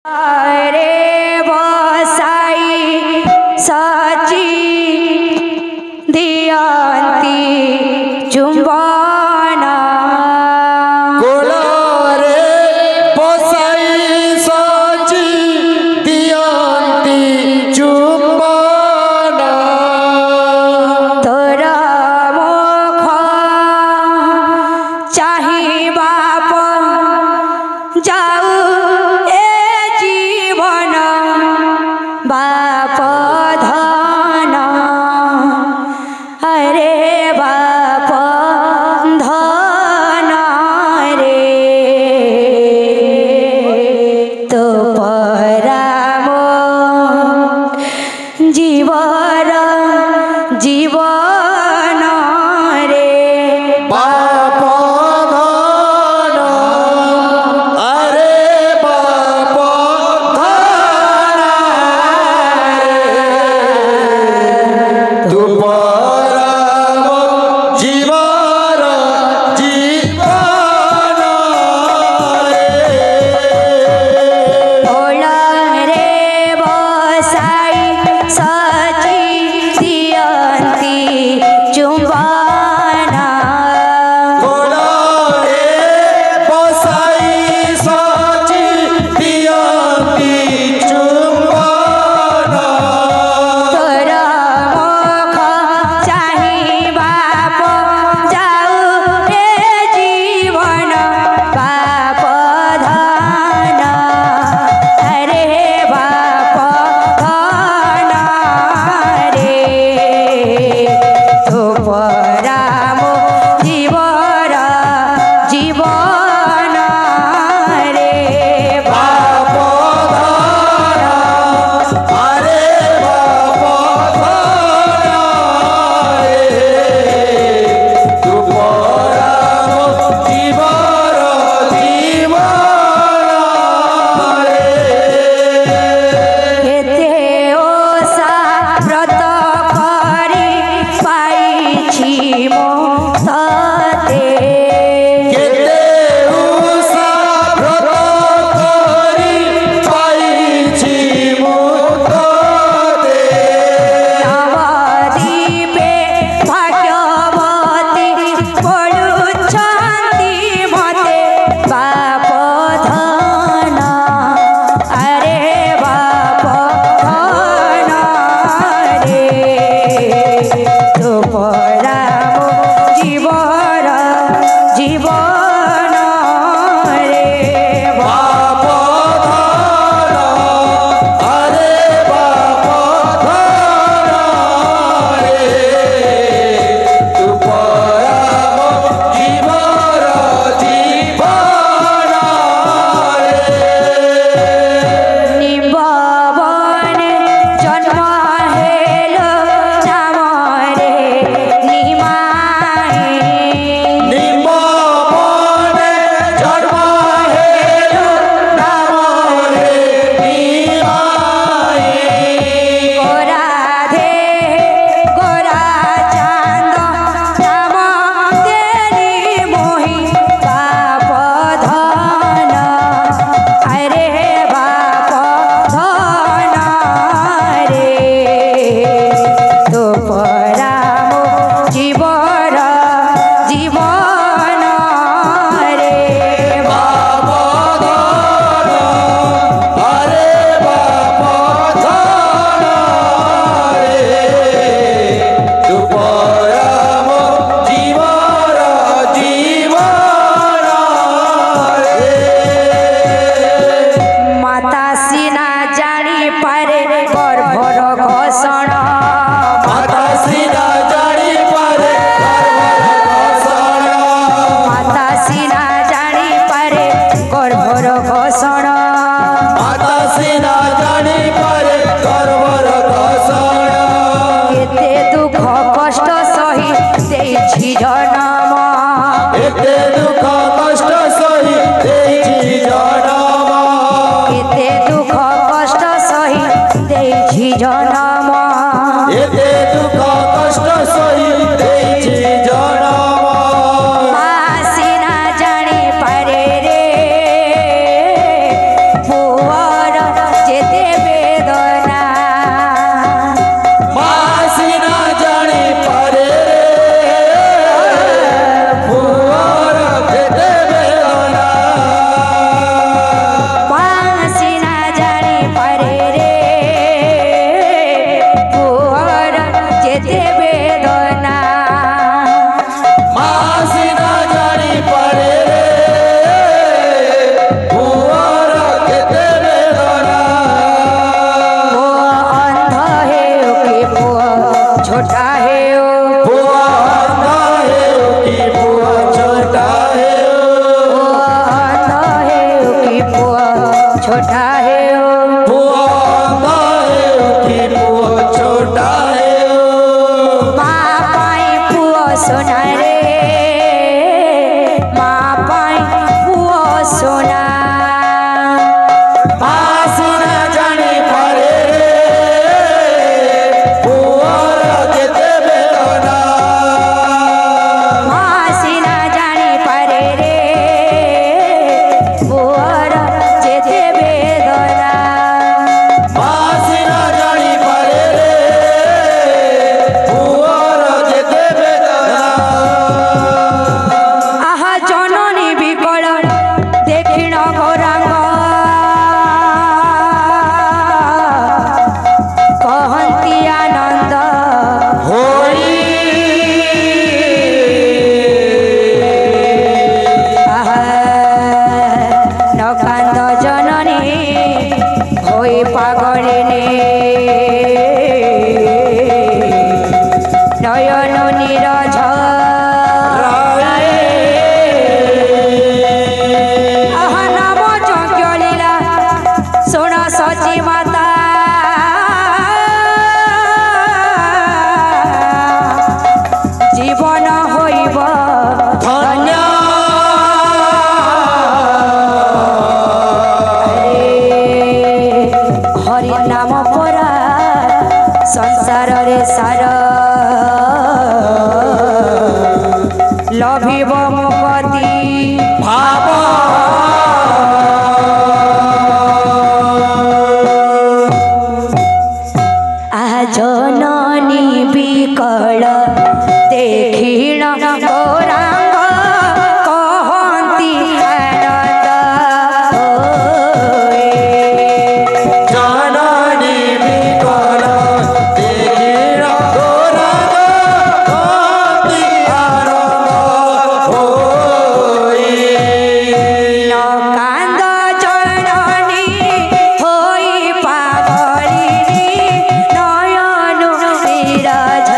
रे बसाई साची दियंती चुंबना रे बसाई साची दियंती चुंबना तोरा मुख चाहि बाप जाऊ बाप धन अरे बाप धन रे तो पराम जीवर जीवन रे बाप धन अरे बाप धन तू पराम जीवर जीवन ओला रे बसाई सची दियंती चुंबना रे बसाई साची दियंती चुंबना तोरा मुख चाहि बाप जाऊ रे जीवन बाप धन अरे बाप धन रे तो पराम जीवर जीवन रे बाप धन अरे बाप धन तू पराम जीवर जीवन केते ओसा व्रत करी पाइछि मोते केते उषा व्रत करी पाइछि मुक्ते नवदीपे भाग्यवती पड़ुछन्ति मते बाप धन अरे बाप धन रे तो पराम जीवर जीवन रे बाप धन अरे बाप धन तू पराम जीवर जीवन निम्बवने जन्म हेलो नाम रे निमाई निम्बवने जन्म हेलो नाम रे निमाई गोरा दे गोरा चांद नाम तेरी मोहि बाप धन अरे बाप धन रे तो पराम जीवर जीवन रे बाप धन अरे बाप धन तू पराम जीवर जीवन माता सीना जानी पारे गर्भर घोषण माता सीना जानी पारे माता सीना जानी पारे गर्भर घोषण माता सीना जानी पारे गर्भर घोषण केते दुख कष्ट सही देछि जनम एते दुख कष्ट सही देछि जनम केते दुख कष्ट सही देछि जनम एते दुख कष्ट सही देछि जनम सीना जानी पारे रे पुअर पुआ अंधा कि पुआ छोटा माँ पाई पुआ सोना रे माँ पाई पुआ सोना आसिना जानी पारे पुआर जेते बेदना मासिना जानी पारे रे पुअर जेते बेदना आसिना जानी पारे पुआर जेते बेदना आहा जननी बिकल देखिण गौरांग कहती आनंद होई आहा नकांद जननी होई पागलिनी नयन नीरज आहा नाम यज्ञ लीला शुण सची माता जीवन होइब धन्य हरि नाम परा संसार रे सार लभिब मुक्ति भाव जननी बिकल देखिण गौरांग कहती आनंद होए। जननी बिकल देखिण गौरांग कहती आनंद होई नकांद जननी होई पागलिनी नयन नीरज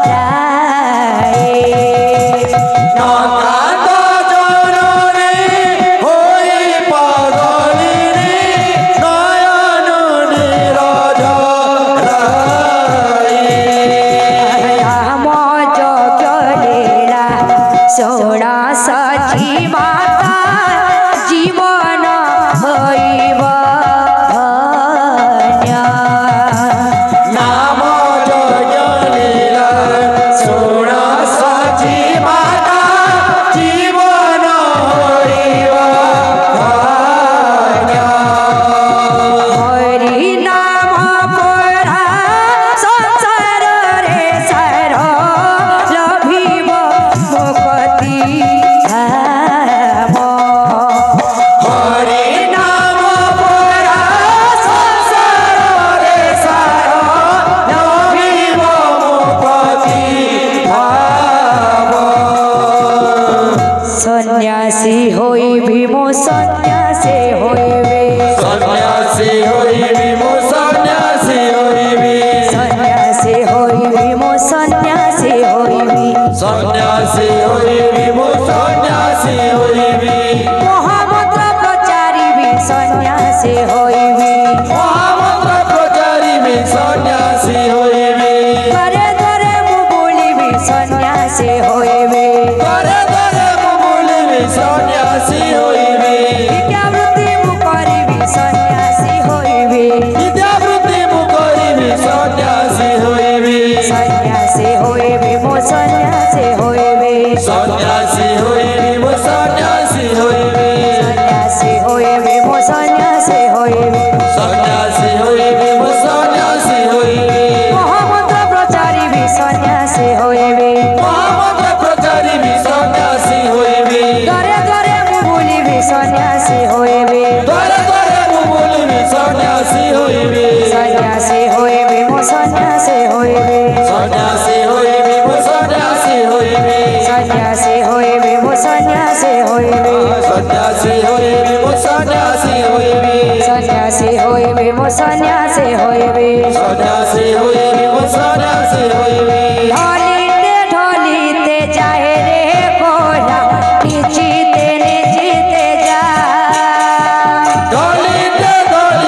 राए। नकांद जननी होई पागलिनी नयन नीरज राई राम यज्ञ लीला शुण सची माता जीवन होइब धन्य नाम जय लीला शुण सची माता जीवन होइब धन्य हरि नाम परा संसार रे सार लभिब मुक्ति धाम हरि नाम परा संसार रे सार लभिब मुक्ति धाम सन्यासी होई भीमो सन्यासी होइबे सन्यासी होइबी मो सन्यासी होइबी सन्यासी होई भीमो सन्यासी होइबी सन्यासी होइबी मो सन्यासी होइबी महामंत्र प्रचारी भी सन्यासी होइबी महामंत्र प्रचारी में सन्यासी होइबी घरे घरे मुबुली भी सन्यासी होइबी करे करे मुमुली में सन्यासी होइबी विद्यावृत्ति मुकरी भी सन्यासी होइबी विद्यावृत्ति मुकरी में सन्यासी होइबी सन्यासी होइबी मो सन्यासी होइबी सन्यासी होइबी मो सन्यासी होइबी सन्यासी होइबी मो सन्यासी होइबी सन्यासी होइबी मो सन्यासी होइबी महामंत्र प्रचारी भी सन्यासी होइबी महामंत्र प्रचारी भी सन्यासी होइबी घरे घरे मुबुली भी सन्यासी होइबी करे करे मुमुली में सन्यासी होइबी सन्यासी होइबी मो सन्यासी होइबी सन्यासी होइबी मो सन्यासी होइबी सन्यासी होइबी मो सन्यासी होइबी सन्यासी होइबी मो सन्यासी होइबी सन्यासी होइबी मो सन्यासी होइबी सन्यासी होइबी मो सन्यासी होइबी ढलिते ढलिते जाए रे कोला निचिते निचिते जा दलिते दलिते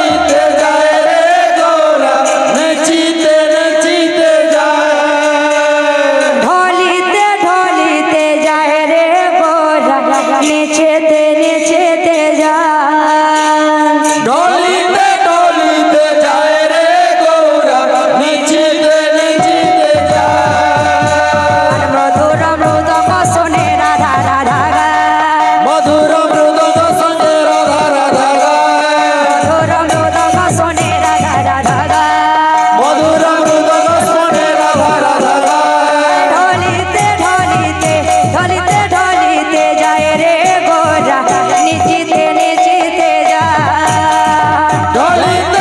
ढोलिंद